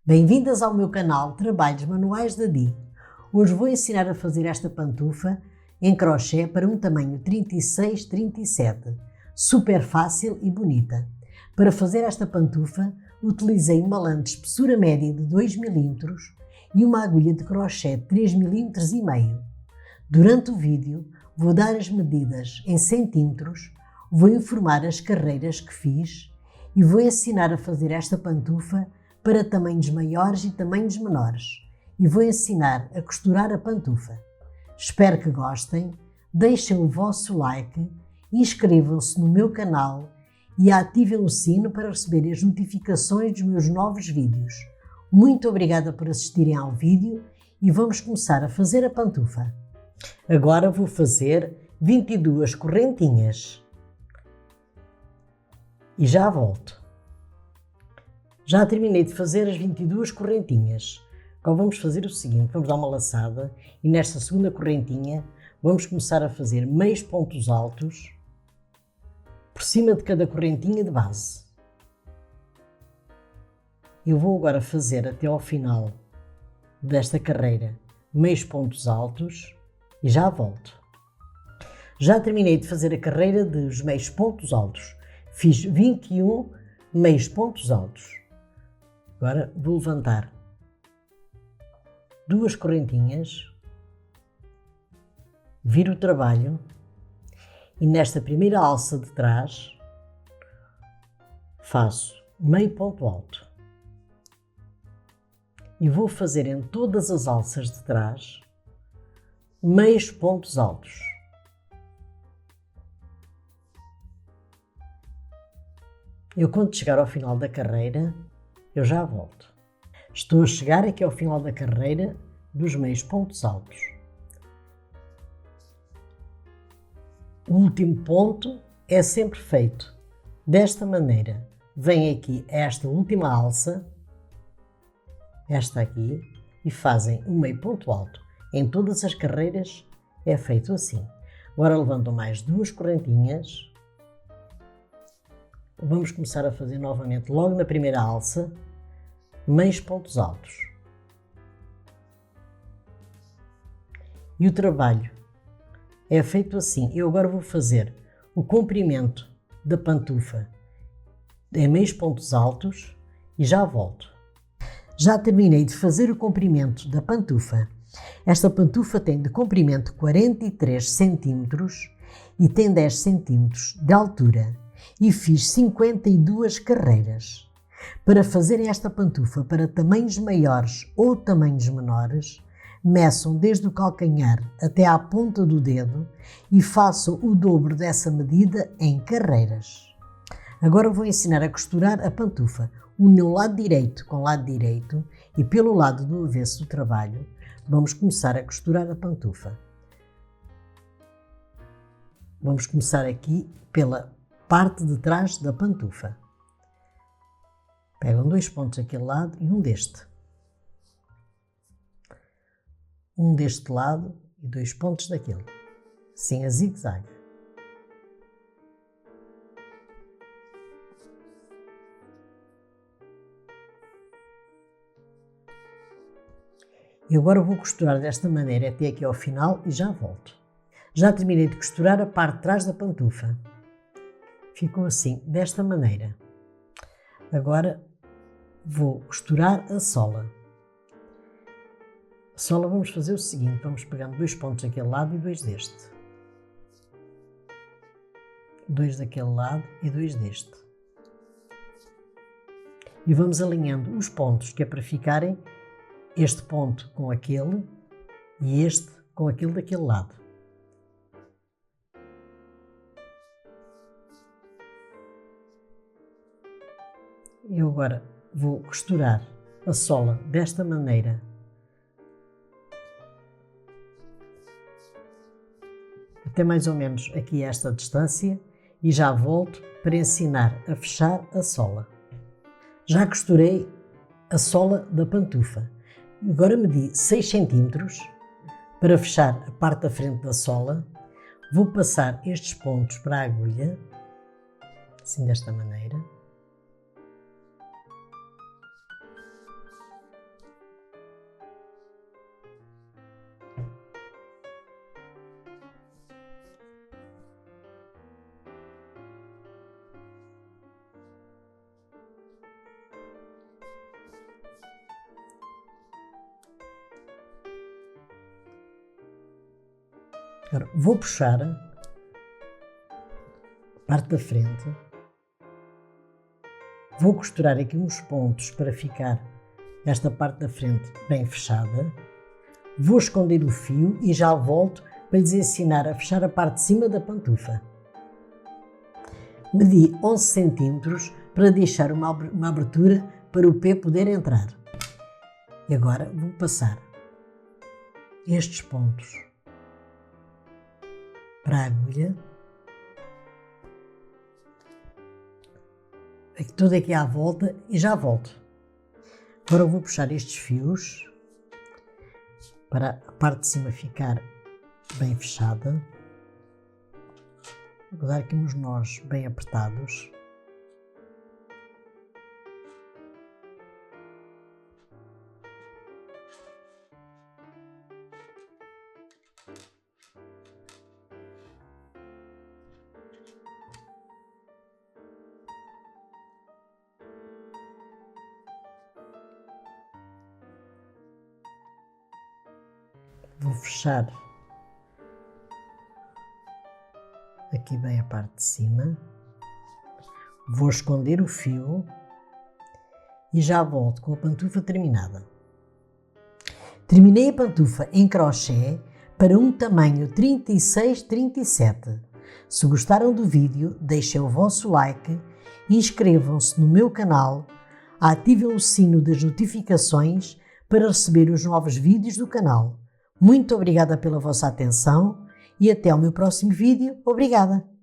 Bem-vindas ao meu canal Trabalhos Manuais da Di. Hoje vou ensinar a fazer esta pantufa em crochê para um tamanho 36-37, super fácil e bonita. Para fazer esta pantufa, utilizei uma lã de espessura média de 2 mm e uma agulha de crochê de 3,5 mm. Durante o vídeo, vou dar as medidas em centímetros, vou informar as carreiras que fiz e vou ensinar a fazer esta pantufa para tamanhos maiores e tamanhos menores e vou ensinar a costurar a pantufa. Espero que gostem, deixem o vosso like, inscrevam-se no meu canal e ativem o sino para receberem as notificações dos meus novos vídeos. Muito obrigada por assistirem ao vídeo e vamos começar a fazer a pantufa. Agora vou fazer 22 correntinhas e já volto. Já terminei de fazer as 22 correntinhas. Agora vamos fazer o seguinte, vamos dar uma laçada e nesta segunda correntinha vamos começar a fazer meios pontos altos por cima de cada correntinha de base. Eu vou agora fazer até ao final desta carreira meios pontos altos e já volto. Já terminei de fazer a carreira dos meios pontos altos. Fiz 21 meios pontos altos. Agora vou levantar duas correntinhas, viro o trabalho e nesta primeira alça de trás faço meio ponto alto e vou fazer em todas as alças de trás meios pontos altos. Eu quando chegar ao final da carreira eu já volto. Estou a chegar aqui ao final da carreira dos meios pontos altos. O último ponto é sempre feito desta maneira. Vem aqui esta última alça, esta aqui, e fazem um meio ponto alto. Em todas as carreiras é feito assim. Agora levantam mais duas correntinhas. Vamos começar a fazer novamente logo na primeira alça, meios pontos altos. E o trabalho é feito assim. Eu agora vou fazer o comprimento da pantufa em meios pontos altos e já volto. Já terminei de fazer o comprimento da pantufa. Esta pantufa tem de comprimento 43 cm e tem 10 cm de altura. E fiz 52 carreiras. Para fazerem esta pantufa para tamanhos maiores ou tamanhos menores, meçam desde o calcanhar até à ponta do dedo e façam o dobro dessa medida em carreiras. Agora vou ensinar a costurar a pantufa. Unam o lado direito com o lado direito e pelo lado do avesso do trabalho, vamos começar a costurar a pantufa. Vamos começar aqui pela parte de trás da pantufa. Pegam dois pontos daquele lado e um deste. Um deste lado e dois pontos daquele. Assim a zigue-zague. E agora vou costurar desta maneira até aqui ao final e já volto. Já terminei de costurar a parte de trás da pantufa. Ficou assim, desta maneira. Agora vou costurar a sola. A sola vamos fazer o seguinte, vamos pegando dois pontos daquele lado e dois deste. Dois daquele lado e dois deste. E vamos alinhando os pontos, que é para ficarem este ponto com aquele e este com aquele daquele lado. Eu agora vou costurar a sola desta maneira. Até mais ou menos aqui esta distância e já volto para ensinar a fechar a sola. Já costurei a sola da pantufa. Agora medi 6 cm para fechar a parte da frente da sola. Vou passar estes pontos para a agulha, assim desta maneira. Agora vou puxar a parte da frente, vou costurar aqui uns pontos para ficar esta parte da frente bem fechada, vou esconder o fio e já volto para lhes ensinar a fechar a parte de cima da pantufa. Medi 11 cm para deixar uma abertura para o pé poder entrar. E agora vou passar estes pontos para a agulha, tudo aqui à volta e já volto. Agora vou puxar estes fios para a parte de cima ficar bem fechada. Vou dar aqui uns nós bem apertados. Vou fechar aqui bem a parte de cima, vou esconder o fio e já volto com a pantufa terminada. Terminei a pantufa em crochê para um tamanho 36-37. Se gostaram do vídeo, deixem o vosso like, inscrevam-se no meu canal, ativem o sino das notificações para receber os novos vídeos do canal. Muito obrigada pela vossa atenção e até ao meu próximo vídeo. Obrigada!